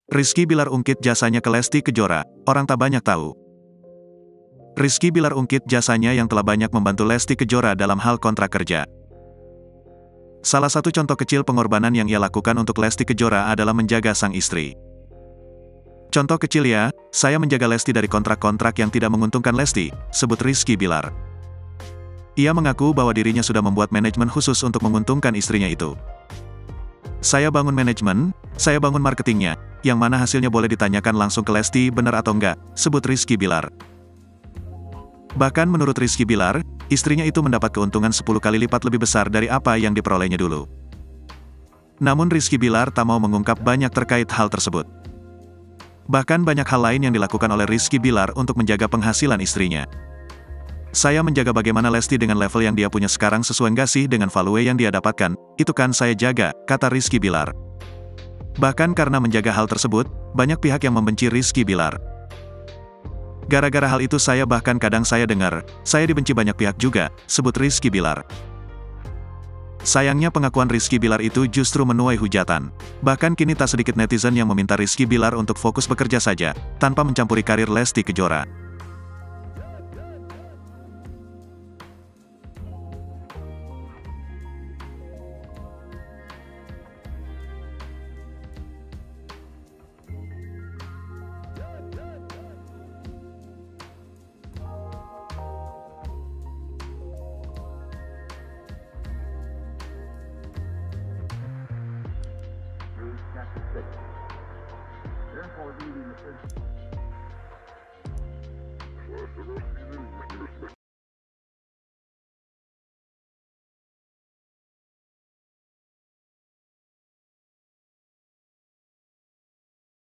Rizky Bilar ungkit jasanya ke Lesti Kejora, orang tak banyak tahu. Rizky Bilar ungkit jasanya yang telah banyak membantu Lesti Kejora dalam hal kontrak kerja. Salah satu contoh kecil pengorbanan yang ia lakukan untuk Lesti Kejora adalah menjaga sang istri. Contoh kecil ya, saya menjaga Lesti dari kontrak-kontrak yang tidak menguntungkan Lesti, sebut Rizky Bilar. Ia mengaku bahwa dirinya sudah membuat manajemen khusus untuk menguntungkan istrinya itu. Saya bangun manajemen, saya bangun marketingnya, yang mana hasilnya boleh ditanyakan langsung ke Lesti benar atau enggak, sebut Rizky Bilar. Bahkan menurut Rizky Bilar, istrinya itu mendapat keuntungan 10 kali lipat lebih besar dari apa yang diperolehnya dulu. Namun Rizky Bilar tak mau mengungkap banyak terkait hal tersebut. Bahkan banyak hal lain yang dilakukan oleh Rizky Bilar untuk menjaga penghasilan istrinya. Saya menjaga bagaimana Lesti dengan level yang dia punya sekarang sesuai nggak sih dengan value yang dia dapatkan, itu kan saya jaga, kata Rizky Bilar. Bahkan karena menjaga hal tersebut, banyak pihak yang membenci Rizky Bilar. Gara-gara hal itu saya bahkan kadang saya dengar, saya dibenci banyak pihak juga, sebut Rizky Bilar. Sayangnya pengakuan Rizky Bilar itu justru menuai hujatan. Bahkan kini tak sedikit netizen yang meminta Rizky Bilar untuk fokus bekerja saja, tanpa mencampuri karir Lesti Kejora. Therefore, leading the